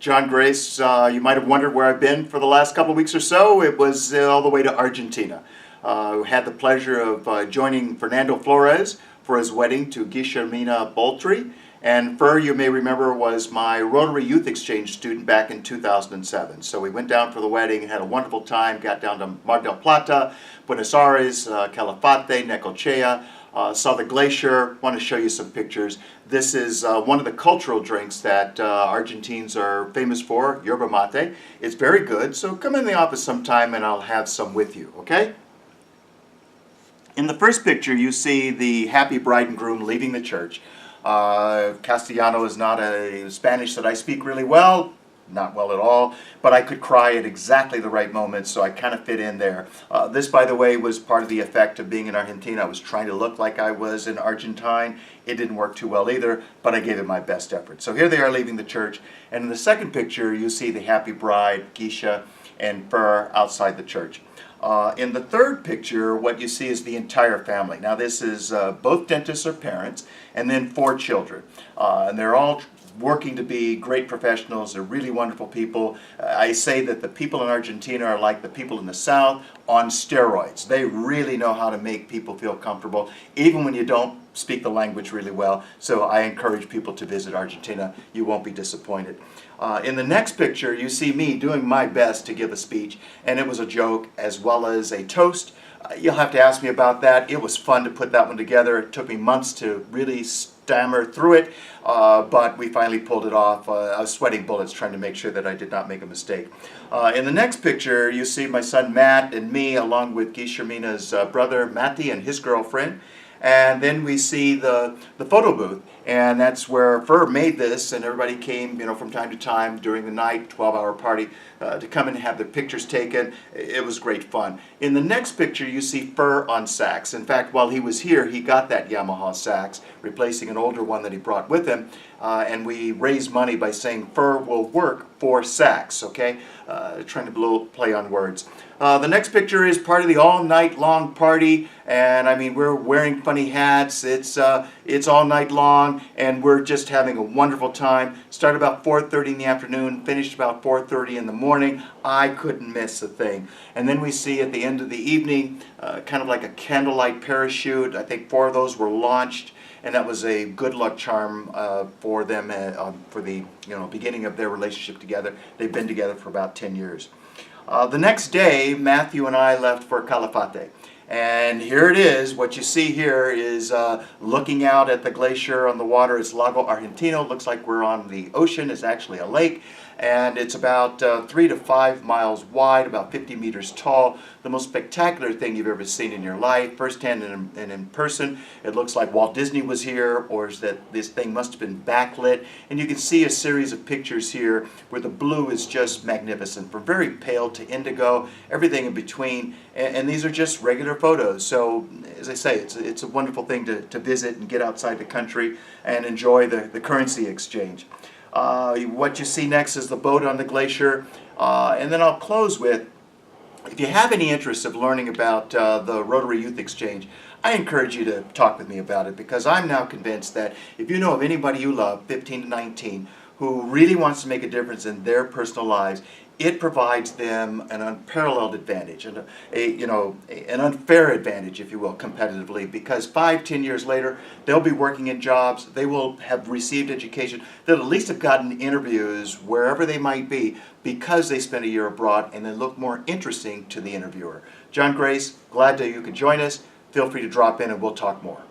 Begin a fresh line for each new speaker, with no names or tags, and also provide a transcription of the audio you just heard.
John Grace, you might have wondered where I've been for the last couple of weeks or so. It was all the way to Argentina. Had the pleasure of joining Fernando Flores for his wedding to Guillermina Boltry. And Fer, you may remember, was my Rotary Youth Exchange student back in 2007. So we went down for the wedding and had a wonderful time, got down to Mar del Plata, Buenos Aires, Calafate, Necochea, saw the glacier. Want to show you some pictures. This is one of the cultural drinks that Argentines are famous for, yerba mate. It's very good, so come in the office sometime and I'll have some with you, okay? In the first picture, you see the happy bride and groom leaving the church. Castellano is not a Spanish that I speak really well, not well at all, but I could cry at exactly the right moment, so I kind of fit in there. This, by the way, was part of the effect of being in Argentina. I was trying to look like I was an Argentine. It didn't work too well either, but I gave it my best effort. So here they are leaving the church, and in the second picture, you see the happy bride, Geisha, and Fer outside the church. In the third picture, what you see is the entire family. Now this is both dentists are parents, and then 4 children. And they're all working to be great professionals. They're really wonderful people. I say that the people in Argentina are like the people in the South on steroids. They really know how to make people feel comfortable, even when you don't speak the language really well. So I encourage people to visit Argentina. You won't be disappointed. In the next picture, you see me doing my best to give a speech, and it was a joke as well as a toast. You'll have to ask me about that. It was fun to put that one together. It took me months to really stammer through it, but we finally pulled it off. I was sweating bullets trying to make sure that I did not make a mistake. In the next picture, you see my son Matt and me along with Guillermina's brother Matty and his girlfriend. And then we see the photo booth, and that's where Fer made this, and everybody came, from time to time during the night, 12-hour party, to come and have their pictures taken. It was great fun. In the next picture, you see Fer on sax. In fact, while he was here, he got that Yamaha sax, replacing an older one that he brought with him, and we raised money by saying Fer will work for sax, okay? Trying to play on words. The next picture is part of the all-night-long party, and I mean, we're wearing funny hats. It's all night long, and we're just having a wonderful time. Started about 4:30 in the afternoon, finished about 4:30 in the morning. I couldn't miss a thing. And then we see at the end of the evening, kind of like a candlelight parachute. I think 4 of those were launched, and that was a good luck charm for them for the beginning of their relationship together. They've been together for about 10 years. The next day, Matthew and I left for Calafate. And here it is. What you see here is looking out at the glacier on the water. It's Lago Argentino. It looks like we're on the ocean. It's actually a lake. And it's about 3 to 5 miles wide, about 50 meters tall. The most spectacular thing you've ever seen in your life, firsthand and in person. It looks like Walt Disney was here, or is that this thing must have been backlit. And you can see a series of pictures here where the blue is just magnificent, from very pale to indigo, everything in between. And these are just regular photos. So, as I say, it's a wonderful thing to visit and get outside the country and enjoy the currency exchange. What you see next is the boat on the glacier, and then I'll close with, if you have any interest of learning about the Rotary Youth Exchange, I encourage you to talk with me about it, because I'm now convinced that if you know of anybody you love, 15 to 19, who really wants to make a difference in their personal lives, it provides them an unparalleled advantage, and an unfair advantage, if you will, competitively, because 5-10 years later, they'll be working in jobs, they will have received education, they'll at least have gotten interviews wherever they might be, because they spent a year abroad, and they look more interesting to the interviewer. John Grace, glad that you could join us. Feel free to drop in and we'll talk more.